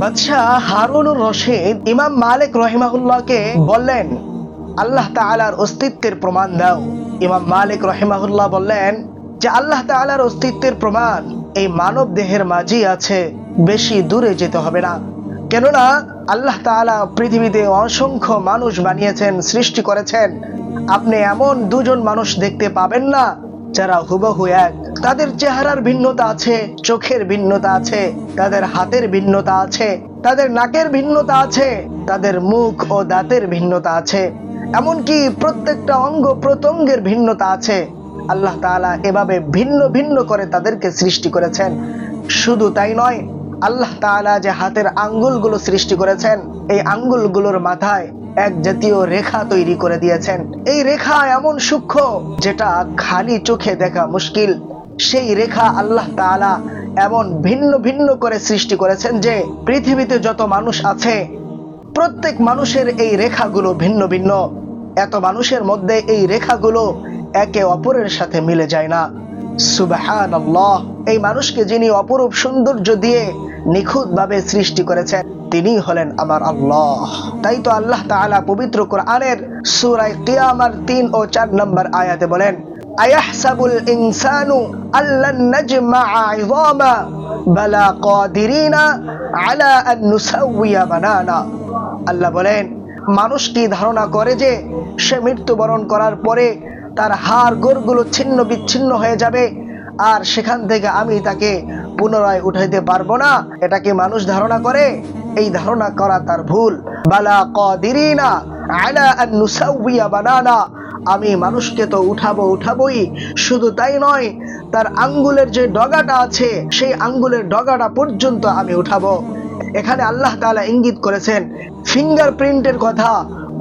বাদশাহ হারুনুর রশিদ ইমাম মালিক রাহিমাহুল্লাহকে বললেন, আল্লাহ তাআলার অস্তিত্বের প্রমাণ দাও। ইমাম মালিক রাহিমাহুল্লাহ বললেন যে আল্লাহ তাআলার অস্তিত্বের প্রমাণ এই মানব দেহের মাঝেই আছে, বেশি দূরে যেতে হবে না। কেননা আল্লাহ তাআলা পৃথিবীতে অসংখ্য মানুষ বানিয়েছেন, সৃষ্টি করেছেন। আপনি এমন দুজন মানুষ দেখতে পাবেন না যারা হুবহু এক। তাদের চেহারার ভিন্নতা আছে, চোখের ভিন্নতা আছে, তাদের হাতের ভিন্নতা আছে, তাদের নাকের ভিন্নতা আছে, তাদের মুখ ও দাঁতের ভিন্নতা আছে, এমনকি প্রত্যেকটা অঙ্গ প্রত্যঙ্গের ভিন্নতা আছে। আল্লাহ তাআলা এভাবে ভিন্ন ভিন্ন করে তাদেরকে সৃষ্টি করেছেন। শুধু তাই নয়, আল্লাহ তাআলা যে হাতের আঙ্গুলগুলো সৃষ্টি করেছেন, এই আঙ্গুলগুলোর মাথায় এক জাতীয় রেখা তৈরি করে দিয়েছেন। এই রেখা এমন সূক্ষ্ম যেটা খালি চোখে দেখা মুশকিল। সেই রেখা আল্লাহ তাআলা এমন ভিন্ন ভিন্ন করে সৃষ্টি করেছেন যে পৃথিবীতে যত মানুষ আছে প্রত্যেক মানুষের এই রেখাগুলো ভিন্ন ভিন্ন। এত মানুষের মধ্যে এই রেখাগুলো একে অপরের সাথে মিলে যায় না। সুবহানাল্লাহ! এই মানুষকে যিনি অপরূপ সৌন্দর্য দিয়ে নিখুঁতভাবে সৃষ্টি করেছেন তিনি হলেন আমার আল্লাহ। তাই তো আল্লাহ তাআলা পবিত্র কোরআনের সূরা কিয়ামার 3 ও 4 নম্বর আয়াতে বলেন, আয়াহসাবুল ইনসানু আল্লান নাজমা'a 'ইযামা বালা কাদিরিনা আলা আন নুসাউইয়া বানানা। আল্লাহ বলেন, মানুষ কি ধারণা করে যে সে মৃত্যুবরণ করার পরে তার হাড় গোড়গুলো ছিন্ন বিচ্ছিন্ন হয়ে যাবে আর সেখান থেকে আমি তাকে পুনরায় উঠাইতে পারবো না? এটা কি মানুষ ধারণা করে? এই ধারণা করা তার ভুল। বালা কাদিরিনা আলা আন নুসাউইয়া বানানা, আমি মানুষকে তো উঠাবোই। শুধু তাই নয়, তার আঙ্গুলের যে ডগাটা আছে সেই আঙ্গুলের ডগাটা পর্যন্ত আমি উঠাবো। এখানে আল্লাহ তাআলা ইঙ্গিত করেছেন ফিঙ্গারপ্রিন্টের কথা,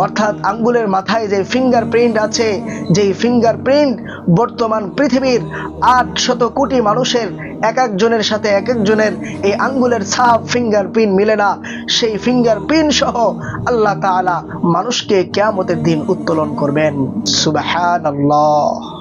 অর্থাৎ আঙ্গুলের মাথায় যে ফিঙ্গারপ্রিন্ট আছে, যেই ফিঙ্গারপ্রিন্ট বর্তমান পৃথিবীর 800 কোটি মানুষের এক একজনের সাথে এক একজনের এই আঙ্গুলের ছাপ ফিঙ্গারপ্রিন্ট মিলে না। সেই ফিঙ্গারপ্রিন্ট সহ আল্লাহ তাআলা মানুষকে কিয়ামতের দিন উত্তোলন করবেন। সুবহানাল্লাহ।